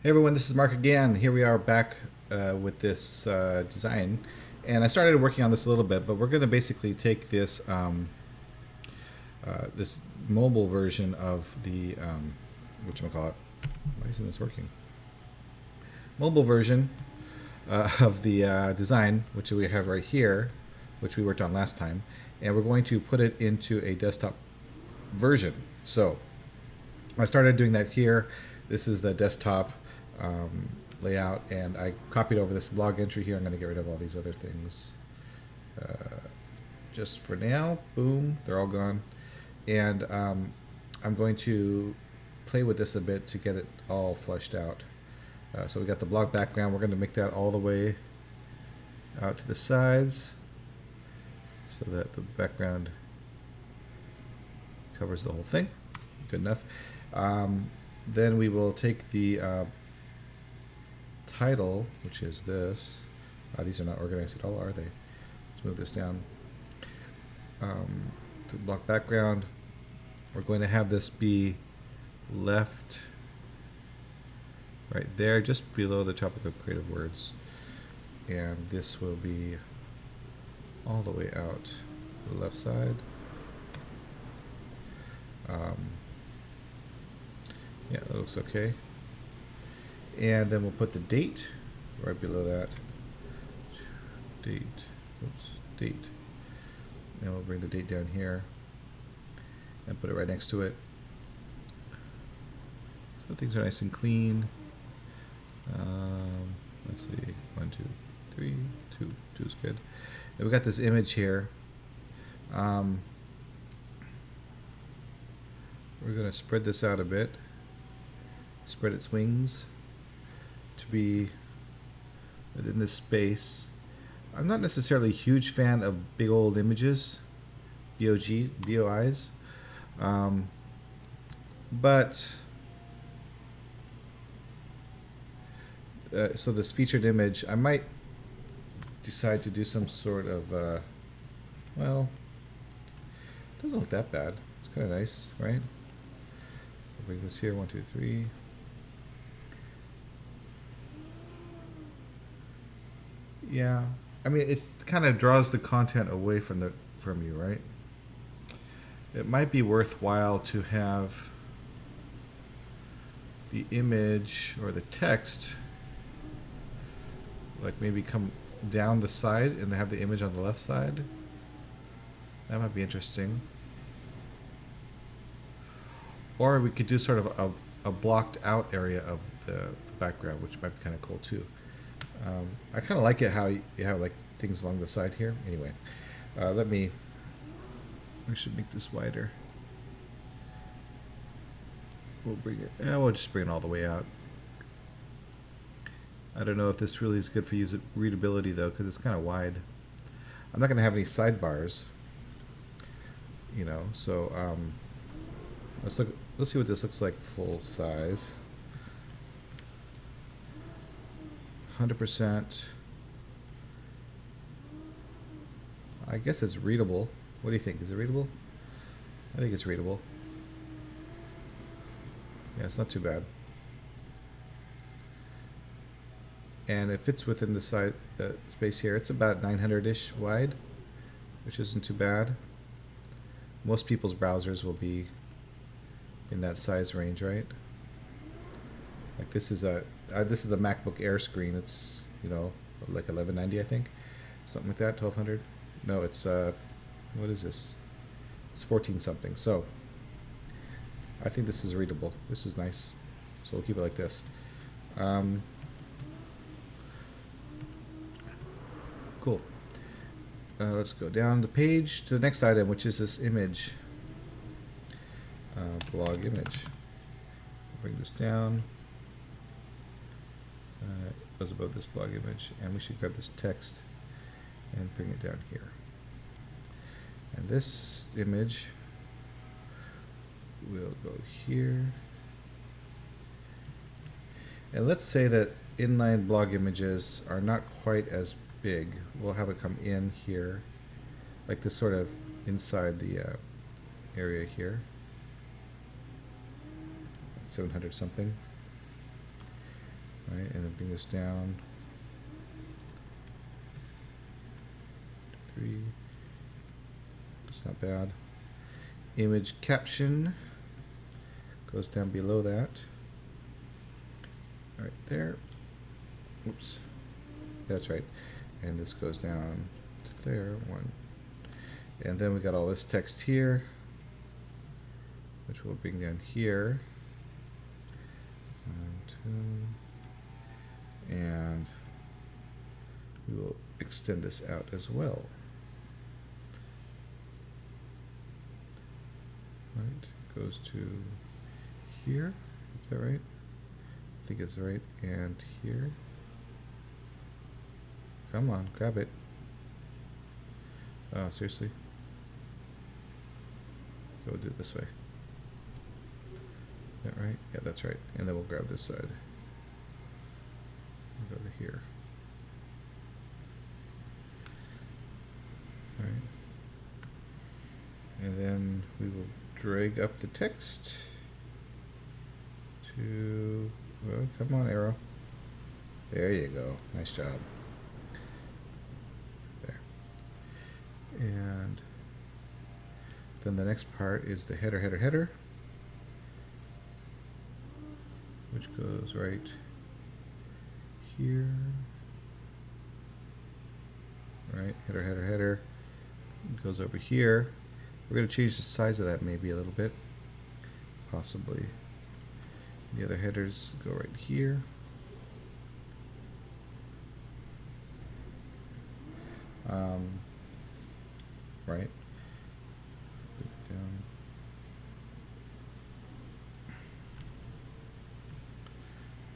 Hey everyone, this is Mark again. Here we are back with this design. And I started working on this a little bit, but we're going to basically take this mobile version of the, whatchamacallit, why isn't this working? Mobile version of the design, which we have right here, which we worked on last time. And we're going to put it into a desktop version. So I started doing that here. This is the desktop um, layout, and I copied over this blog entry here. I'm going to get rid of all these other things just for now. Boom, they're all gone. And I'm going to play with this a bit to get it all fleshed out. So we got the blog background. We're going to make that all the way out to the sides so that the background covers the whole thing. Good enough. Then we will take the title, which is this. These are not organized at all, are they? Let's move this down to block background. We're going to have this be left right there, just below the topic of creative words. And this will be all the way out to the left side. Yeah, that looks okay. And then we'll put the date right below that. Date. Oops. Date. And we'll bring the date down here and put it right next to it. So things are nice and clean. Let's see. 1, 2, 3. 2. 2 is good. And we got this image here. We're going to spread this out a bit. Spread its wings to be within this space. I'm not necessarily a huge fan of big old images, BOIs, but so this featured image, I might decide to do some sort of, well, it doesn't look that bad. It's kind of nice, right? I'll bring this here, 1, 2, 3. Yeah, I mean, it kind of draws the content away from you, right? It might be worthwhile to have the image or the text like maybe come down the side and have the image on the left side. That might be interesting. Or we could do sort of a blocked out area of the background, which might be kind of cool too. I kind of like it how you have like things along the side here. Anyway, I should make this wider. We'll bring it, we'll just bring it all the way out. I don't know if this really is good for readability though, because it's kind of wide. I'm not going to have any sidebars, you know, so let's see what this looks like full size. 100%. I guess it's readable. What do you think? Is it readable? I think it's readable. Yeah, it's not too bad. And it fits within the space here. It's about 900-ish wide, which isn't too bad. Most people's browsers will be in that size range, right? Like this is a MacBook Air screen. It's, you know, like 1190, I think, something like that. 1200. No, it's what is this? It's 14 something. So I think this is readable. This is nice. So we'll keep it like this. Cool. Let's go down the page to the next item, which is this image. Blog image. Bring this down. It goes above this blog image, and we should grab this text and bring it down here. And this image will go here. And let's say that inline blog images are not quite as big. We'll have it come in here, like this sort of inside the area here. 700 something. Right, and then bring this down. 3. It's not bad. Image caption goes down below that. Right there. Oops. That's right. And this goes down to there. 1. And then we got all this text here, which we'll bring down here. 1, 2. And we will extend this out as well. Right, goes to here. Is that right? I think it's right. And here. Come on, grab it. Oh, seriously? Go do it this way. Is that right? Yeah, that's right. And then we'll grab this side. Go over here. All right. And then we will drag up the text to, well, come on, arrow. There you go. Nice job. There. And then the next part is the header, which goes right here. Right, header. It goes over here. We're going to change the size of that maybe a little bit, possibly. The other headers go right here. Right. Put it down.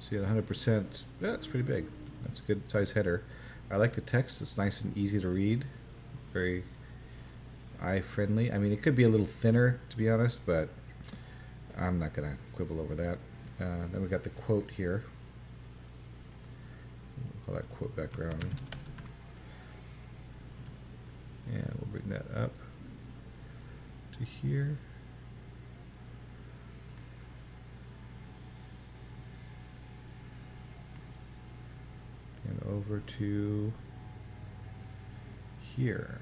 See, at 100%, yeah, it's pretty big. That's a good size header. I like the text. It's nice and easy to read. Very eye friendly. I mean, it could be a little thinner, to be honest, but I'm not going to quibble over that. Then we got the quote here. We'll call that quote background. And we'll bring that up to here. And over to here.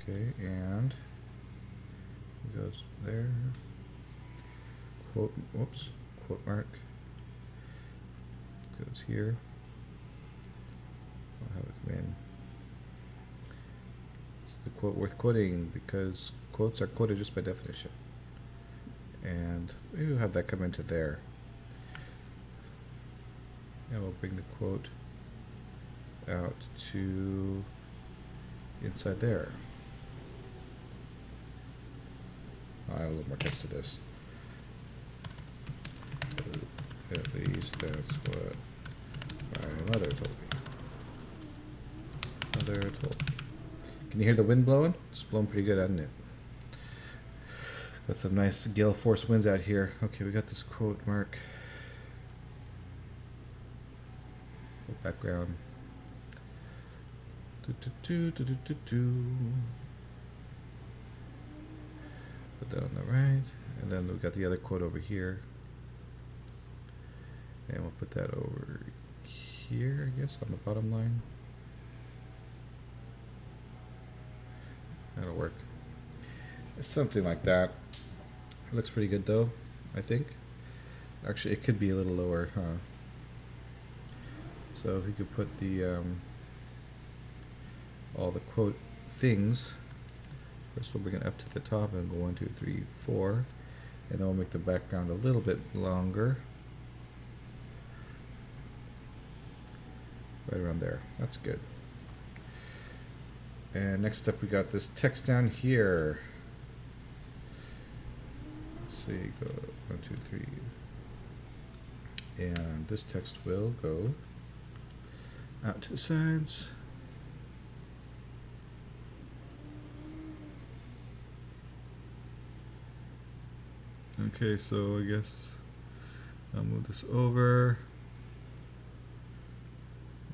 Okay, and it goes there. Quote, whoops, quote mark goes here. I'll have it come in. It's the quote worth quoting because quotes are quoted just by definition. And we'll have that come into there. And we'll bring the quote out to inside there. I'll add a little more text to this. At least that's what my mother told me. Mother told me. Can you hear the wind blowing? It's blowing pretty good, hasn't it? Got some nice gale force winds out here. Okay, we got this quote mark. Background. Put that on the right, and then we've got the other quote over here, and we'll put that over here, I guess, on the bottom line. That'll work. Something like that. It looks pretty good though, I think. Actually, it could be a little lower, huh? So if we could put the all the quote things. First we'll bring it up to the top and go 1, 2, 3, 4, and then we'll make the background a little bit longer. Right around there. That's good. And next up we got this text down here. Let's see, go 1, 2, 3. And this text will go out to the sides. Okay, so I guess I'll move this over,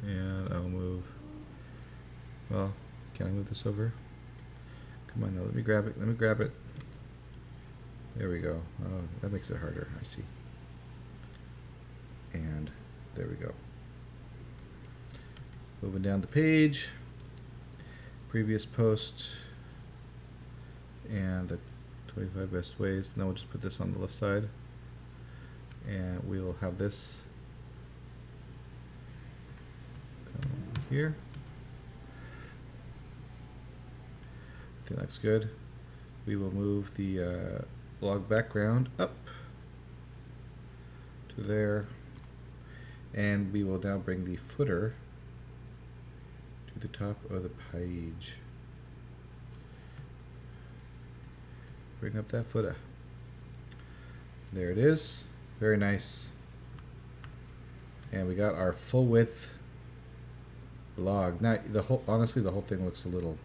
and I'll move, well, can I move this over? Come on now, let me grab it, There we go. Oh, that makes it harder. I see. And there we go. Moving down the page. Previous post. And the 25 best ways. Now we'll just put this on the left side. And we will have this come here. I think that's good. We will move the blog background up to there. And we will now bring the footer to the top of the page. Bring up that footer. There it is. Very nice. And we got our full width blog. Now, honestly, the whole thing looks a little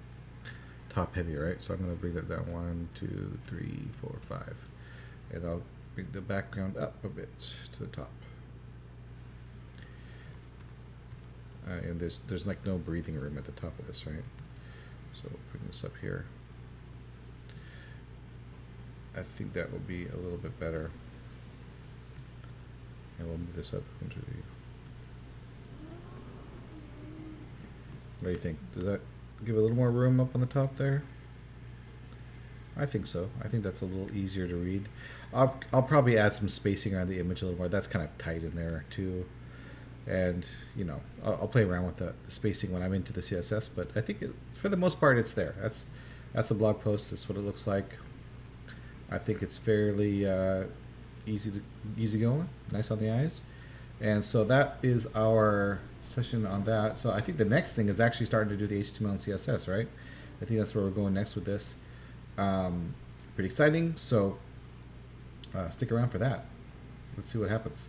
top heavy, right? So I'm going to bring that down 1, 2, 3, 4, 5. And I'll bring the background up a bit to the top. And there's like no breathing room at the top of this, right? So we'll bring this up here. I think that will be a little bit better. And we'll move this up into the... What do you think? Does that give a little more room up on the top there? I think so. I think that's a little easier to read. I'll probably add some spacing around the image a little more. That's kind of tight in there too. And, you know, I'll play around with the spacing when I'm into the CSS, but I think for the most part it's there. That's a blog post. That's what it looks like. I think it's fairly easy going, nice on the eyes. And so that is our session on that. So I think the next thing is actually starting to do the HTML and CSS, right? I think that's where we're going next with this. Pretty exciting. So stick around for that. Let's see what happens.